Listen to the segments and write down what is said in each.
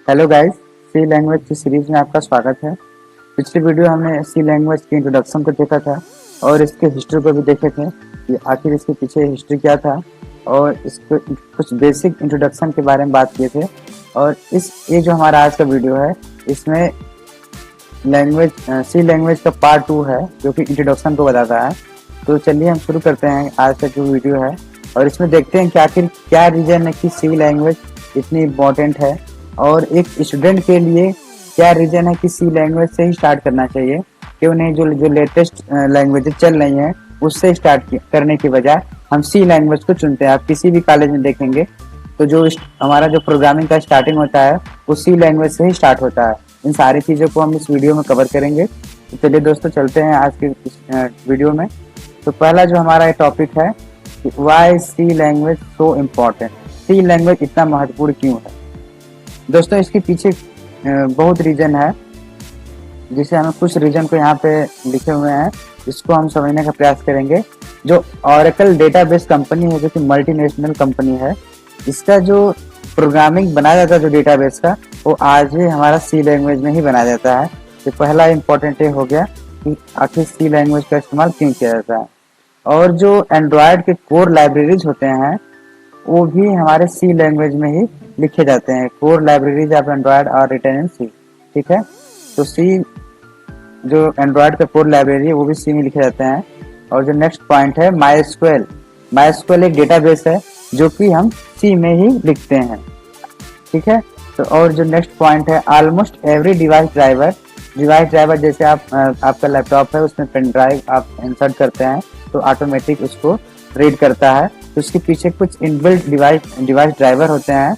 Hello guys, सी language की series में आपका स्वागत है। पिछली वीडियो हमने सी लैंग्वेज के इंट्रोडक्शन को देखा था और इसके हिस्ट्री को भी देखे थे कि आखिर इसके पीछे हिस्ट्री क्या था और इसको कुछ बेसिक इंट्रोडक्शन के बारे में बात किए थे। और ये जो हमारा आज का वीडियो है इसमें सी लैंग्वेज का पार्ट 2 है जो कि इंट्रोडक्शन को बताता है। तो चलिए हम शुरू करते हैं आज का जो वीडियो है और इसमें देखते हैं कि आखिर क्या रीजन है कि सी लैंग्वेज इतनी इम्पोर्टेंट है और एक स्टूडेंट के लिए क्या रीजन है कि सी लैंग्वेज से ही स्टार्ट करना चाहिए, क्यों नहीं जो लेटेस्ट लैंग्वेजेस चल रही हैं उससे स्टार्ट करने की बजाय हम सी लैंग्वेज को चुनते हैं। आप किसी भी कॉलेज में देखेंगे तो जो हमारा जो प्रोग्रामिंग का स्टार्टिंग होता है वो सी लैंग्वेज से ही स्टार्ट होता है। इन सारी चीज़ों को हम इस वीडियो में कवर करेंगे। तो चलिए दोस्तों चलते हैं आज के इस वीडियो में। तो पहला जो हमारा टॉपिक है कि why C language so important, C language इतना महत्वपूर्ण क्यों है। दोस्तों इसके पीछे बहुत रीजन है, जिसे हमें कुछ रीजन को यहाँ पे लिखे हुए हैं, इसको हम समझने का प्रयास करेंगे। जो ऑरेकल डेटाबेस कंपनी है जो कि मल्टीनेशनल कंपनी है, इसका जो प्रोग्रामिंग बनाया जाता है जो डेटाबेस का वो आज भी हमारा सी लैंग्वेज में ही बनाया जाता है। तो पहला इम्पोर्टेंट ये हो गया कि आखिर सी लैंग्वेज का इस्तेमाल क्यों किया जाता है। और जो एंड्रॉयड के कोर लाइब्रेरीज होते हैं वो भी हमारे सी लैंग्वेज में ही लिखे जाते हैं। कोर लाइब्रेरीज ऑफ एंड्रॉयड और रिटन इन सी, ठीक है। तो सी जो एंड्रॉयड का कोर लाइब्रेरी है वो भी सी में लिखे जाते हैं। और जो नेक्स्ट पॉइंट है माई एसक्यूएल एक डेटाबेस है जो कि हम सी में ही लिखते हैं, ठीक है। तो और जो नेक्स्ट पॉइंट है ऑलमोस्ट एवरी डिवाइस ड्राइवर जैसे आपका लैपटॉप है उसमें पेन ड्राइव आप इंसर्ट करते हैं तो ऑटोमेटिक उसको रीड करता है। तो उसके पीछे कुछ इनबिल्ट डिवाइस ड्राइवर होते हैं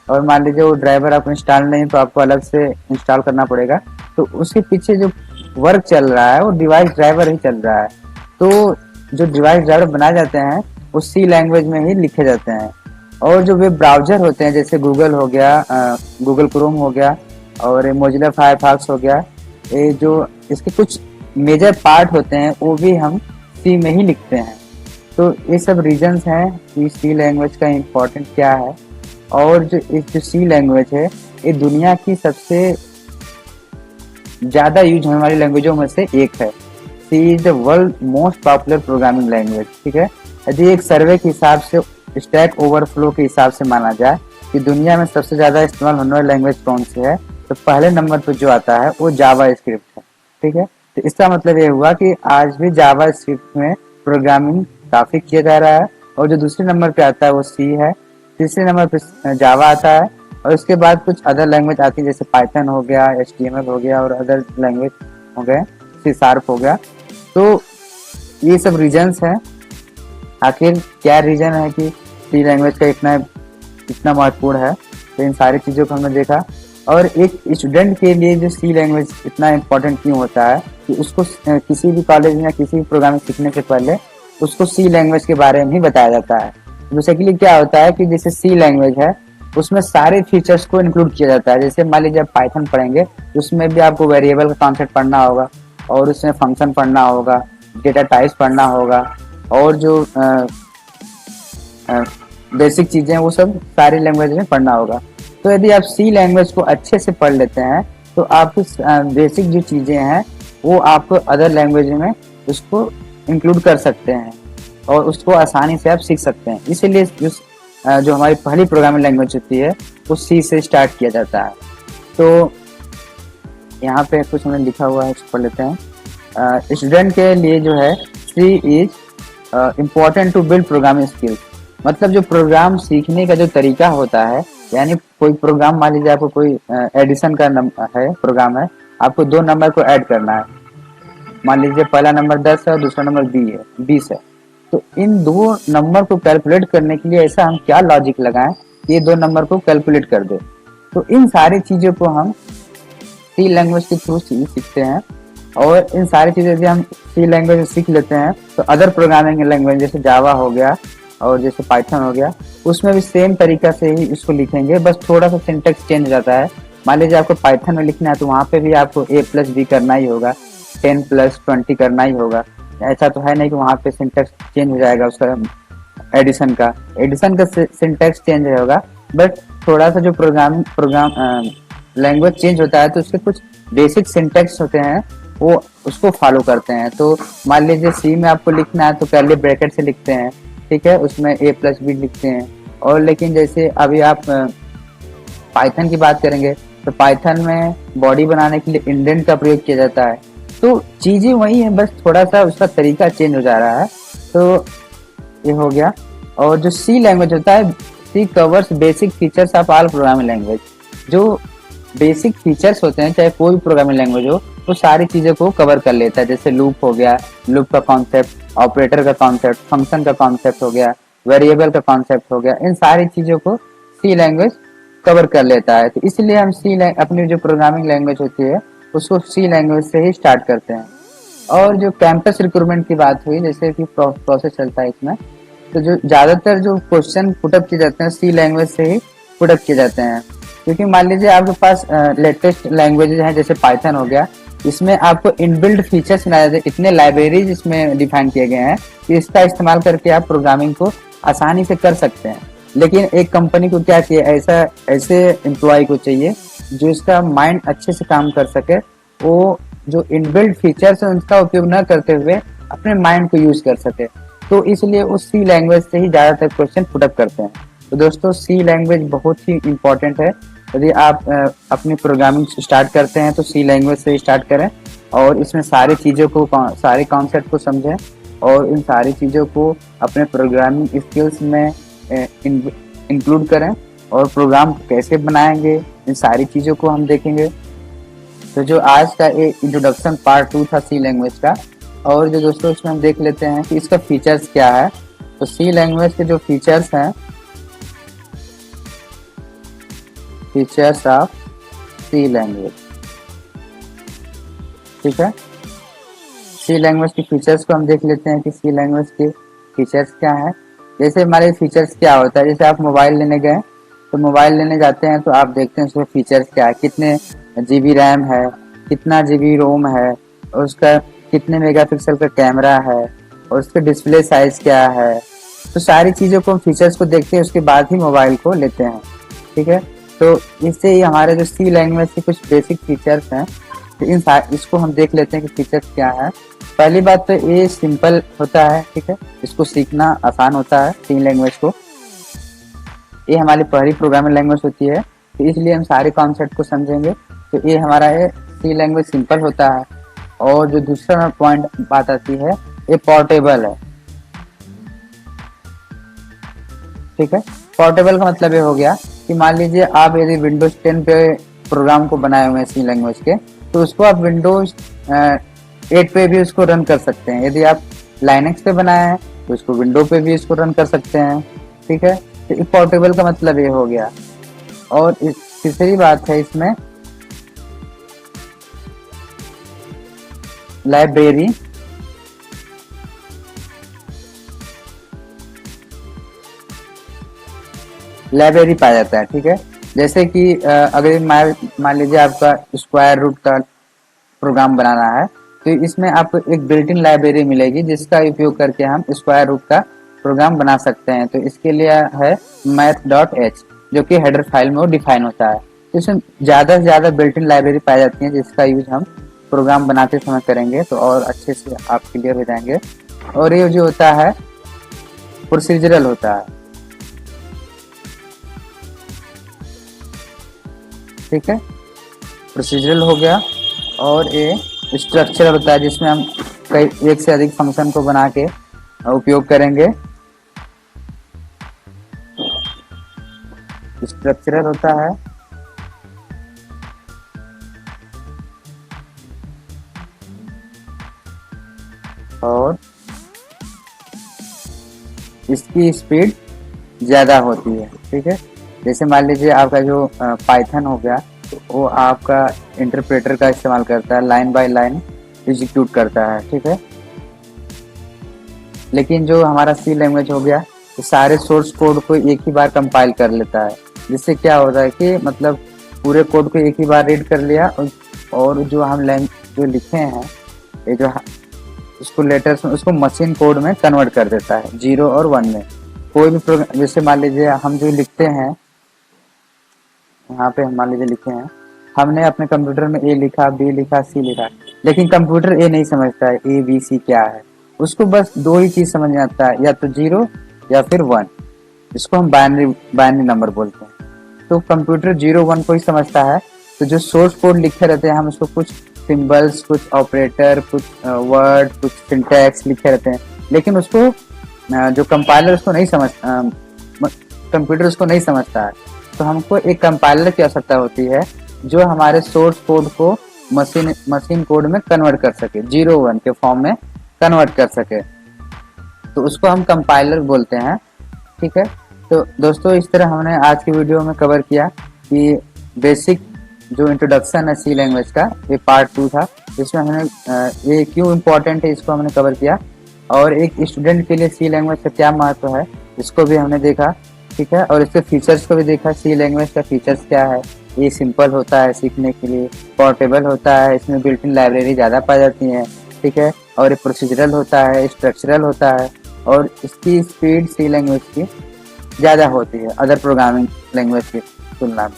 और मान लीजिए वो ड्राइवर आप इंस्टॉल नहीं तो आपको अलग से इंस्टॉल करना पड़ेगा। तो उसके पीछे जो वर्क चल रहा है वो डिवाइस ड्राइवर ही चल रहा है। तो जो डिवाइस ड्राइवर बनाए जाते हैं वो सी लैंग्वेज में ही लिखे जाते हैं। और जो वेब ब्राउजर होते हैं जैसे गूगल हो गया, गूगल क्रोम हो गया और मोजिला फायरफॉक्स हो गया, ये जो इसके कुछ मेजर पार्ट होते हैं वो भी हम सी में ही लिखते हैं। तो ये सब रीजंस हैं कि सी लैंग्वेज का इम्पोर्टेंट क्या है। और जो सी लैंग्वेज है ये दुनिया की सबसे ज़्यादा यूज होने वाली लैंग्वेजों में से एक है। C is the world most popular programming language, ठीक है। यदि एक सर्वे के हिसाब से स्टैक ओवरफ्लो के हिसाब से माना जाए कि दुनिया में सबसे ज़्यादा इस्तेमाल होने वाली लैंग्वेज कौन सी है तो पहले नंबर पर जो आता है वो जावा स्क्रिप्ट है, ठीक है। तो इसका मतलब ये हुआ कि आज भी जावा स्क्रिप्ट में प्रोग्रामिंग काफ़ी किया जा रहा है। और जो दूसरे नंबर पे आता है वो सी है, तीसरे नंबर पे जावा आता है और उसके बाद कुछ अदर लैंग्वेज आती है जैसे पाइथन हो गया, HTML हो गया और अदर लैंग्वेज हो गए, सी शार्प हो गया। तो ये सब रीजन्स हैं। आखिर क्या रीजन है कि सी लैंग्वेज का इतना महत्वपूर्ण है। तो इन सारी चीज़ों को हमने देखा। और एक स्टूडेंट के लिए जो सी लैंग्वेज इतना इम्पोर्टेंट क्यों होता है कि उसको किसी भी कॉलेज में या किसी भी प्रोग्रामिंग सीखने से पहले उसको सी लैंग्वेज के बारे में ही बताया जाता है। बेसिकली क्या होता है कि जैसे सी लैंग्वेज है उसमें सारे फीचर्स को इंक्लूड किया जाता है। जैसे मान लीजिए आप पाइथन पढ़ेंगे उसमें भी आपको वेरिएबल का कॉन्सेप्ट पढ़ना होगा और उसमें फंक्शन पढ़ना होगा, डेटा टाइप्स पढ़ना होगा और जो बेसिक चीज़ें वो सब सारी लैंग्वेज में पढ़ना होगा। तो यदि आप सी लैंग्वेज को अच्छे से पढ़ लेते हैं तो आपकी बेसिक जो चीज़ें हैं वो आपको अदर लैंग्वेज में उसको इंक्लूड कर सकते हैं और उसको आसानी से आप सीख सकते हैं। इसीलिए जो हमारी पहली प्रोग्रामिंग लैंग्वेज होती है वो सी से स्टार्ट किया जाता है। तो यहाँ पे कुछ हमने लिखा हुआ है, इसको पढ़ लेते हैं। स्टूडेंट के लिए जो है C is important to build programming skills. मतलब जो प्रोग्राम सीखने का जो तरीका होता है, यानी कोई प्रोग्राम मान लीजिए आपको कोई एडिशन का है प्रोग्राम है, आपको 2 नंबर को ऐड करना है। मान लीजिए पहला नंबर 10 है और दूसरा नंबर 20 है। तो इन 2 नंबर को कैलकुलेट करने के लिए ऐसा हम क्या लॉजिक लगाएं कि ये 2 नंबर को कैलकुलेट कर दे। तो इन सारी चीज़ों को हम सी लैंग्वेज के थ्रू सीखते हैं। और इन सारी चीज़ें यदि हम सी लैंग्वेज में सीख लेते हैं तो अदर प्रोग्रामिंग लैंग्वेज जैसे जावा हो गया और जैसे पाइथन हो गया उसमें भी सेम तरीका से ही इसको लिखेंगे, बस थोड़ा सा सिंटेक्स चेंज हो जाता है। मान लीजिए आपको पाइथन में लिखना है तो वहाँ पे भी आपको a+b करना ही होगा, 10+20 करना ही होगा। ऐसा तो है नहीं कि वहाँ पे सिंटेक्स चेंज हो जाएगा उसका एडिशन का सिंटेक्स चेंज होगा, बट थोड़ा सा जो प्रोग्राम लैंग्वेज चेंज होता है तो उसके कुछ बेसिक सिंटेक्स होते हैं, वो उसको फॉलो करते हैं। तो मान लीजिए सी में आपको लिखना है तो पहले ब्रैकेट से लिखते हैं, ठीक है, उसमें ए प्लस बी लिखते हैं। और लेकिन जैसे अभी आप पाइथन की बात करेंगे तो पाइथन में बॉडी बनाने के लिए इंडेंट का प्रयोग किया जाता है। तो चीजें वही है, बस थोड़ा सा उसका तरीका चेंज हो जा रहा है। तो ये हो गया। और जो सी लैंग्वेज होता है, C covers basic features of all programming language. जो बेसिक फीचर्स होते हैं चाहे कोई भी प्रोग्रामिंग लैंग्वेज हो, वो सारी चीजों को कवर कर लेता है। जैसे लूप हो गया, लूप का कॉन्सेप्ट, ऑपरेटर का कॉन्सेप्ट, फंक्शन का कॉन्सेप्ट हो गया, वेरिएबल का कॉन्सेप्ट हो गया, इन सारी चीजों को सी लैंग्वेज कवर कर लेता है। तो इसलिए हम अपनी जो प्रोग्रामिंग लैंग्वेज होती है उसको सी लैंग्वेज से ही स्टार्ट करते हैं। और जो कैंपस रिक्रूटमेंट की बात हुई, जैसे कि प्रोसेस चलता है इसमें, तो जो ज्यादातर जो क्वेश्चन पुटअप किए जाते हैं सी लैंग्वेज से ही पुटअप किए जाते हैं। क्योंकि मान लीजिए आपके पास लेटेस्ट लैंग्वेजेज हैं जैसे पाइथन हो गया, इसमें आपको इनबिल्ड फीचर्स मिलाए जाते हैं, इतने लाइब्रेरीज इसमें डिफाइन किए गए हैं कि इसका इस्तेमाल करके आप प्रोग्रामिंग को आसानी से कर सकते हैं। लेकिन एक कंपनी को क्या चाहिए, ऐसे एम्प्लॉय को चाहिए जो इसका माइंड अच्छे से काम कर सके, वो जो इनबिल्ट फीचर्स है उनका उपयोग न करते हुए अपने माइंड को यूज कर सके। तो इसलिए उस सी लैंग्वेज से ही ज्यादातर क्वेश्चन पुटअप करते हैं। तो दोस्तों सी लैंग्वेज बहुत ही इम्पोर्टेंट है। यदि आप अपनी प्रोग्रामिंग स्टार्ट करते हैं तो सी लैंग्वेज से स्टार्ट करें और इसमें सारी चीज़ों को, सारे कॉन्सेप्ट को समझें और इन सारी चीज़ों को अपने प्रोग्रामिंग स्किल्स में इंक्लूड करें। और प्रोग्राम कैसे बनाएंगे इन सारी चीज़ों को हम देखेंगे। तो जो आज का एक इंट्रोडक्शन पार्ट 2 था सी लैंग्वेज का, और जो दोस्तों इसमें हम देख लेते हैं कि इसका फीचर्स क्या है। तो सी लैंग्वेज के जो फीचर्स हैं, फीचर्स ऑफ सी लैंग्वेज, ठीक है, सी लैंग्वेज के फीचर्स को हम देख लेते हैं कि सी लैंग्वेज के फीचर्स क्या है। जैसे हमारे फीचर्स क्या होता है, जैसे आप मोबाइल लेने गए तो मोबाइल लेने जाते हैं तो आप देखते हैं उसके फीचर्स क्या है, कितने जीबी रैम है, कितना जीबी रोम है, और उसका कितने मेगापिक्सल का कैमरा है, और उसका डिस्प्ले साइज क्या है। तो सारी चीज़ों को, फीचर्स को देखते हैं उसके बाद ही मोबाइल को लेते हैं, ठीक है। तो इससे ही हमारे जो सी लैंग्वेज के कुछ बेसिक फीचर्स हैं, तो इसको हम देख लेते हैं कि फीचर्स क्या है। पहली बात तो ये सिंपल होता है, ठीक है, इसको सीखना आसान होता है सी लैंग्वेज को। ये हमारी पहली प्रोग्रामिंग लैंग्वेज होती है, तो इसलिए हम सारे कॉन्सेप्ट को समझेंगे। तो ये हमारा ये सी लैंग्वेज सिंपल होता है। और जो दूसरा पॉइंट बात आती है, ये पोर्टेबल है, ठीक है। पोर्टेबल का मतलब ये हो गया कि मान लीजिए आप यदि विंडोज 10 पे प्रोग्राम को बनाए हुए हैं सी लैंग्वेज के, तो उसको आप विंडोज 8 पे भी उसको रन कर सकते हैं। यदि आप लाइनक्स पे बनाए हैं तो उसको विंडो पे भी इसको रन कर सकते हैं, ठीक है। तो पोर्टेबल का मतलब ये हो गया। और तीसरी बात है इसमें लाइब्रेरी, लाइब्रेरी पाया जाता है, ठीक है। जैसे कि अगर मान लीजिए आपका स्क्वायर रूट का प्रोग्राम बनाना है, तो इसमें आपको एक बिल्ट इन लाइब्रेरी मिलेगी जिसका उपयोग करके हम स्क्वायर रूट का प्रोग्राम बना सकते हैं। तो इसके लिए है math.h, जो कि हेडर फाइल में वो डिफाइन होता है। तो इसमें ज़्यादा से ज़्यादा बिल्ट इन लाइब्रेरी पाई जाती है जिसका यूज हम प्रोग्राम बनाते समय करेंगे तो और अच्छे से आप क्लियर हो जाएंगे। और ये जो होता है प्रोसीजरल होता है, ठीक है, प्रोसीजरल हो गया। और ये स्ट्रक्चरल होता है जिसमें हम कई एक से अधिक फंक्शन को बना के उपयोग करेंगे। स्ट्रक्चरल होता है। और इसकी स्पीड ज़्यादा होती है, ठीक है। जैसे मान लीजिए आपका जो पाइथन हो गया, तो वो आपका इंटरप्रेटर का इस्तेमाल करता है, लाइन बाय लाइन एग्जीक्यूट करता है, ठीक है। लेकिन जो हमारा सी लैंग्वेज हो गया, तो सारे सोर्स कोड को एक ही बार कंपाइल कर लेता है, जिससे क्या होता है कि मतलब पूरे कोड को एक ही बार रीड कर लिया और जो हम जो लिखे हैं, ये जो उसको लेटर्स में, उसको मशीन कोड में कन्वर्ट कर देता है 0 और 1 में। कोई भी प्रोग्राम, जैसे मान लीजिए हम जो लिखते हैं, यहाँ पे मान लीजिए लिखे हैं हमने अपने कंप्यूटर में ए लिखा, बी लिखा, सी लिखा, लेकिन कंप्यूटर ए नहीं समझता है ए बी सी क्या है। उसको बस दो ही चीज समझ में आता है, या तो 0 या फिर 1। इसको हम बाइनरी नंबर बोलते हैं। तो कंप्यूटर 0 1 को ही समझता है। तो जो सोर्स कोड लिखे रहते हैं हम उसको कुछ सिंबल्स, कुछ ऑपरेटर, कुछ वर्ड, कुछ सिंटैक्स लिखे रहते हैं, लेकिन उसको जो कंपाइलर उसको नहीं समझ कंप्यूटर उसको नहीं समझता है। तो हमको एक कंपाइलर की आवश्यकता होती है जो हमारे सोर्स कोड को मशीन कोड में कन्वर्ट कर सके, 0 1 के फॉर्म में कन्वर्ट कर सके। तो उसको हम कंपाइलर बोलते हैं। ठीक है, तो दोस्तों इस तरह हमने आज की वीडियो में कवर किया कि बेसिक जो इंट्रोडक्शन है सी लैंग्वेज का, ये पार्ट 2 था। इसमें हमने ये क्यों इम्पोर्टेंट है इसको हमने कवर किया, और एक स्टूडेंट के लिए सी लैंग्वेज का क्या महत्व है इसको भी हमने देखा। ठीक है, और इसके फीचर्स को भी देखा, सी लैंग्वेज का फीचर्स क्या है। ये सिंपल होता है सीखने के लिए, पोर्टेबल होता है, इसमें बिल्ट इन लाइब्रेरी ज़्यादा पाई जाती हैं। ठीक है, और ये प्रोसीजरल होता है, स्ट्रक्चरल होता है, और इसकी स्पीड सी लैंग्वेज की ज़्यादा होती है अदर प्रोग्रामिंग लैंग्वेज की तुलना में।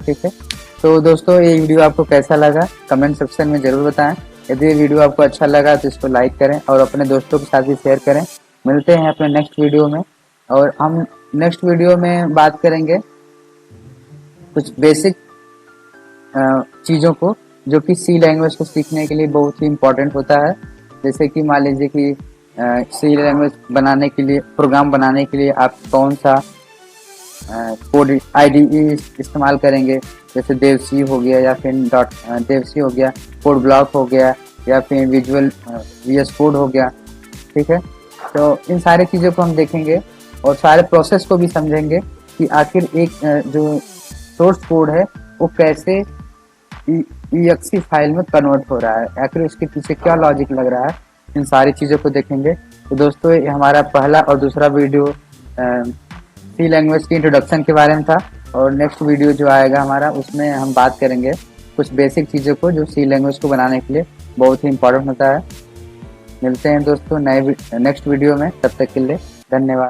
ठीक है, तो दोस्तों ये वीडियो आपको कैसा लगा कमेंट सेक्शन में ज़रूर बताएं। यदि ये वीडियो आपको अच्छा लगा तो इसको लाइक करें और अपने दोस्तों के साथ भी शेयर करें। मिलते हैं अपने नेक्स्ट वीडियो में, और हम नेक्स्ट वीडियो में बात करेंगे कुछ बेसिक चीज़ों को जो कि सी लैंग्वेज को सीखने के लिए बहुत ही इम्पोर्टेंट होता है। जैसे कि मान लीजिए कि सी लैंग्वेज बनाने के लिए, प्रोग्राम बनाने के लिए आप कौन सा कोड IDE इस्तेमाल करेंगे, जैसे देवसी हो गया, या फिर देवसी हो गया, कोड ब्लॉक हो गया, या फिर विजुअल VS कोड हो गया। ठीक है, तो इन सारी चीज़ों को हम देखेंगे और सारे प्रोसेस को भी समझेंगे कि आखिर एक जो सोर्स कोड है वो कैसे exe फाइल में कन्वर्ट हो रहा है, आखिर उसके पीछे क्या लॉजिक लग रहा है, इन सारी चीज़ों को देखेंगे। तो दोस्तों ये हमारा पहला और दूसरा वीडियो सी लैंग्वेज की इंट्रोडक्शन के बारे में था, और नेक्स्ट वीडियो जो आएगा हमारा उसमें हम बात करेंगे कुछ बेसिक चीज़ों को जो सी लैंग्वेज को बनाने के लिए बहुत ही इम्पोर्टेंट होता है। मिलते हैं दोस्तों नए नेक्स्ट वीडियो में, तब तक के लिए धन्यवाद।